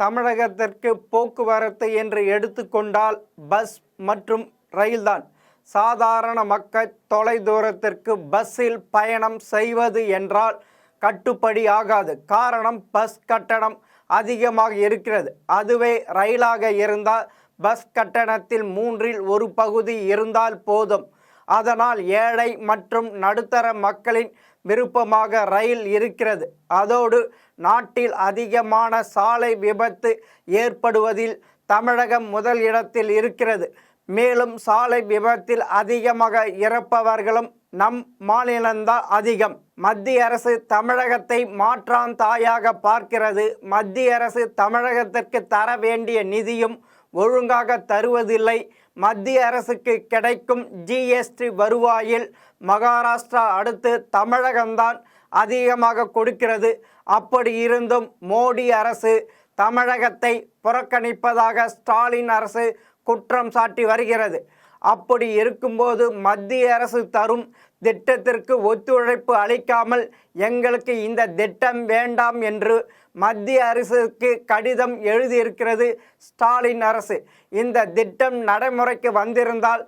தமிழகத்திற்கு போக்குவரத்து என்று எடுத்துக்கொண்டால் பஸ் மற்றும் ரயில்தான். சாதாரண மக்கள் தொலை தூரத்திற்கு பஸ்ஸில் பயணம் செய்வது என்றால் கட்டுப்படி ஆகாது. காரணம், பஸ் கட்டணம் அதிகமாக இருக்கிறது. அதுவே ரயிலாக இருந்தால் பஸ் கட்டணத்தில் மூன்றில் ஒரு பகுதி இருந்தால் போதும். அதனால் ஏழை மற்றும் நடுத்தர மக்களின் விருப்பமாக ரயில் இருக்கிறது. அதோடு நாட்டில் அதிகமான சாலை விபத்து ஏற்படுவதில் தமிழகம் முதல் இடத்தில் இருக்கிறது. மேலும் சாலை விபத்தில் அதிகமாக இறப்பவர்களும் நம் மாநிலம்தான் அதிகம். மத்திய அரசு தமிழகத்தை மாற்றான் தாயாக பார்க்கிறது. மத்திய அரசு தமிழகத்திற்கு தர வேண்டிய நிதியும் ஒழுங்காக தருவதில்லை. மத்திய அரசுக்கு கிடைக்கும் ஜிஎஸ்டி வருவாயில் மகாராஷ்டிரா அடுத்து தமிழகம்தான் அதிகமாக கொடுக்கிறது. அப்படி இருந்தும் மோடி அரசு தமிழகத்தை புறக்கணிப்பதாக ஸ்டாலின் அரசு குற்றம் சாட்டி வருகிறது. அப்படி இருக்கும்போது மத்திய அரசு தரும் திட்டத்திற்கு ஒத்துழைப்பு அளிக்காமல் எங்களுக்கு இந்த திட்டம் வேண்டாம் என்று மத்திய அரசுக்கு கடிதம் எழுதியிருக்கிறது ஸ்டாலின் அரசு. இந்த திட்டம் நடைமுறைக்கு வந்திருந்தால்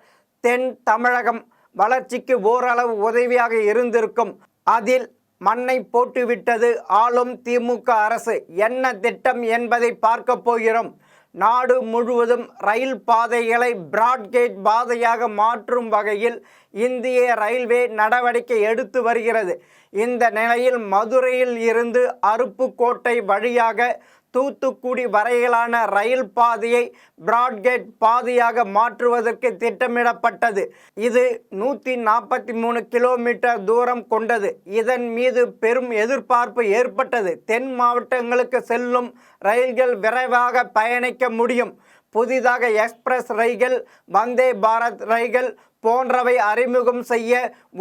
தென் தமிழகம் வளர்ச்சிக்கு ஓரளவு உதவியாக இருந்திருக்கும். அதில் மண்ணை போட்டுவிட்டது ஆளும் திமுக அரசு. என்ன திட்டம் என்பதை பார்க்க போகிறோம். நாடு முழுவதும் ரயில் பாதைகளை பிராட்கேஜ் பாதையாக மாற்றும் வகையில் இந்திய ரயில்வே நடவடிக்கை எடுத்து வருகிறது. இந்த நிலையில் மதுரையில் இருந்து அருப்புக்கோட்டை வழியாக தூத்துக்குடி வரையிலான ரயில் பாதையை பிராட்கேஜ் பாதையாக மாற்றுவதற்கு திட்டமிடப்பட்டது. இது 143 கிலோமீட்டர் தூரம் கொண்டது. இதன் மீது பெரும் எதிர்பார்ப்பு ஏற்பட்டது. தென் மாவட்டங்களுக்கு செல்லும் ரயில்கள் விரைவாக பயணிக்க முடியும். புதிதாக எக்ஸ்பிரஸ் ரயில்கள், வந்தே பாரத் ரயில்கள் போன்றவை அறிமுகம் செய்ய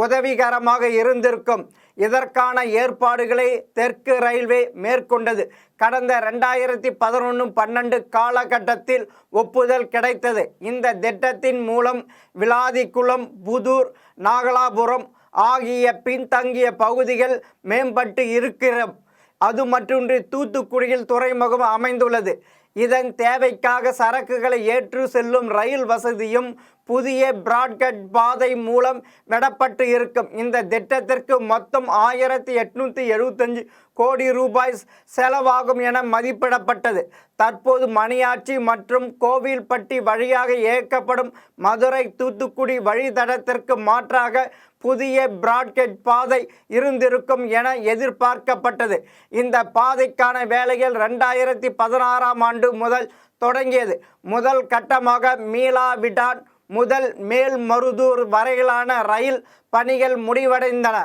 உதவிகரமாக இருந்திருக்கும். இதற்கான ஏற்பாடுகளை தெற்கு ரயில்வே மேற்கொண்டது. கடந்த 2011-12 காலகட்டத்தில் ஒப்புதல் கிடைத்தது. இந்த திட்டத்தின் மூலம் விளாதிக்குளம், புதூர், நாகலாபுரம் ஆகிய பின்தங்கிய பகுதிகள் மேம்பட்டு இருக்கிறோம். அது மட்டுமின்றி தூத்துக்குடியில் துறைமுகம் அமைந்துள்ளது. இதன் தேவைக்காக சரக்குகளை ஏற்று செல்லும் ரயில் வசதியும் புதிய பிராட்கேஜ் பாதை மூலம் விடப்பட்டு இருக்கும். இந்த திட்டத்திற்கு மொத்தம் 1875 கோடி ரூபாய் செலவாகும் என மதிப்பிடப்பட்டது. தற்போது மணியாச்சி மற்றும் கோவில்பட்டி வழியாக இயக்கப்படும் மதுரை தூத்துக்குடி வழித்தடத்திற்கு மாற்றாக புதிய பிராட்கேஜ் பாதை இருந்திருக்கும் என எதிர்பார்க்கப்பட்டது. இந்த பாதைக்கான வேலைகள் 2016ஆம் ஆண்டு முதல் தொடங்கியது. முதல் கட்டமாக மீளாவிடான் முதல் மேல்மருதூர் வரையிலான ரயில் பணிகள் முடிவடைந்தன.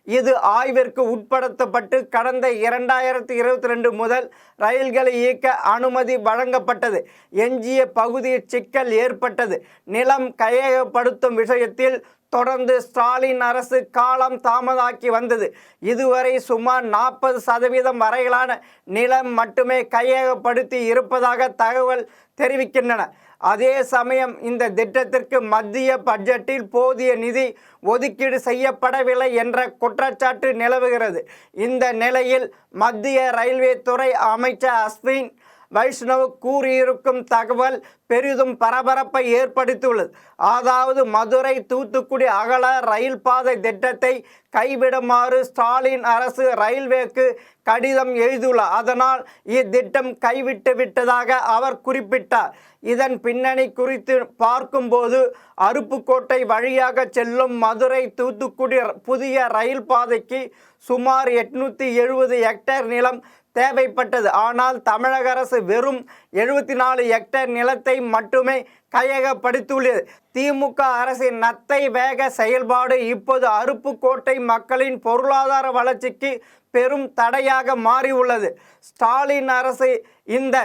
இது ஆய்விற்கு உட்படுத்தப்பட்டு கடந்த 2022 முதல் ரயில்களை இயக்க அனுமதி வழங்கப்பட்டது. எஞ்சிய பகுதியில் சிக்கல் ஏற்பட்டது. நிலம் கையகப்படுத்தும் விஷயத்தில் தொடர்ந்து ஸ்டாலின் அரசு காலம் தாமதாக்கி வந்தது. இதுவரை சுமார் 40% வரையிலான நிலம் மட்டுமே கையகப்படுத்தி இருப்பதாக தகவல் தெரிவிக்கின்றன. அதே சமயம் இந்த திட்டத்திற்கு மத்திய பட்ஜெட்டில் போதிய நிதி ஒதுக்கீடு செய்யப்படவில்லை என்ற குற்றச்சாட்டு நிலவுகிறது. இந்த நிலையில் மத்திய ரயில்வே துறை அமைச்சர் அஸ்வினி வைஷ்ணவ் கூறியிருக்கும் தகவல் பெரிதும் பரபரப்பை ஏற்படுத்தியுள்ளது. அதாவது மதுரை தூத்துக்குடி அகல ரயில் பாதை திட்டத்தை கைவிடுமாறு ஸ்டாலின் அரசு ரயில்வேக்கு கடிதம் எழுதியுள்ளார். அதனால் இத்திட்டம் கைவிட்டு விட்டதாக அவர் குறிப்பிட்டார். இதன் பின்னணி குறித்து பார்க்கும்போது அருப்புக்கோட்டை வழியாக செல்லும் மதுரை தூத்துக்குடி புதிய ரயில் பாதைக்கு சுமார் 870 ஹெக்டேர் நிலம் தேவைப்பட்டது. ஆனால் தமிழக அரசு வெறும் 74 ஹெக்டேர் நிலத்தை மட்டுமே கையகப்படுத்தியுள்ளது. திமுக அரசின் நத்தை வேக செயல்பாடு இப்போது அருப்புக்கோட்டை மக்களின் பொருளாதார வளர்ச்சிக்கு பெரும் தடையாக மாறியுள்ளது. ஸ்டாலின் அரசு இந்த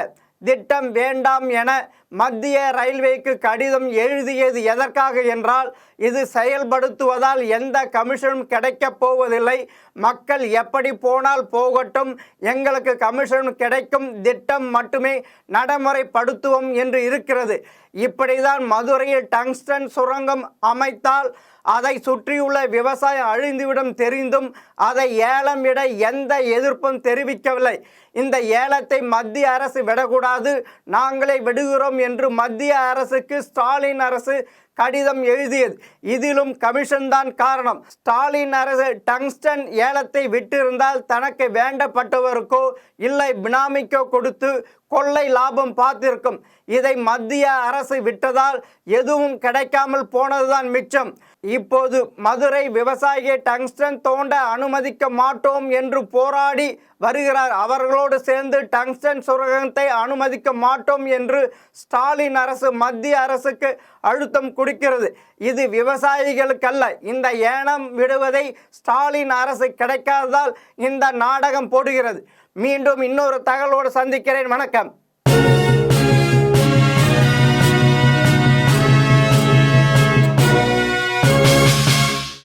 திட்டம் வேண்டாம் என மத்திய ரயில்வேக்கு கடிதம் எழுதியது எதற்காக என்றால், இது செயல்படுத்துவதால் எந்த கமிஷனும் கிடைக்கப் போவதில்லை. மக்கள் எப்படி போனால் போகட்டும், எங்களுக்கு கமிஷன் கிடைக்கும் திட்டம் மட்டுமே நடைமுறைப்படுத்துவோம் என்று இருக்கிறது. இப்படிதான் மதுரையில் டங்ஸ்டன் சுரங்கம் அமைத்தால் அதை சுற்றியுள்ள விவசாயம் அழிந்துவிடும் தெரிந்தும் அதை ஏலம் விட எந்த எதிர்ப்பும் தெரிவிக்கவில்லை. இந்த ஏலத்தை மத்திய அரசு விடக்கூடாது, நாங்களே விடுகிறோம் என்று மத்திய அரசுக்கு ஸ்டாலின் அரசு கடிதம் எழுதியது. இதிலும் கமிஷன் தான் காரணம். ஸ்டாலின் அரசு டங்ஸ்டன் ஏலத்தை விட்டிருந்தால் தனக்கு வேண்டப்பட்டவருக்கோ இல்லை பினாமிக்கோ கொடுத்து கொள்ளை லாபம் பார்த்திருக்கும். இதை மத்திய அரசு விட்டதால் எதுவும் கிடைக்காமல் போனதுதான் மிச்சம். இப்போது மதுரை விவசாயியை டங்ஸ்டன் தோண்ட அனுமதிக்க மாட்டோம் என்று போராடி வருகிறார். அவர்களோடு சேர்ந்து டங்ஸ்டன் சுரங்கத்தை அனுமதிக்க மாட்டோம் என்று ஸ்டாலின் அரசு மத்திய அரசுக்கு அழுத்தம் கொடுக்கிறது. இது விவசாயிகளுக்கல்ல. இந்த ஏலம் விடுவதை ஸ்டாலின் அரசு கிடைக்காததால் இந்த நாடகம் போடுகிறது. மீண்டும் இன்னொரு தகவலோடு சந்திக்கிறேன். வணக்கம்.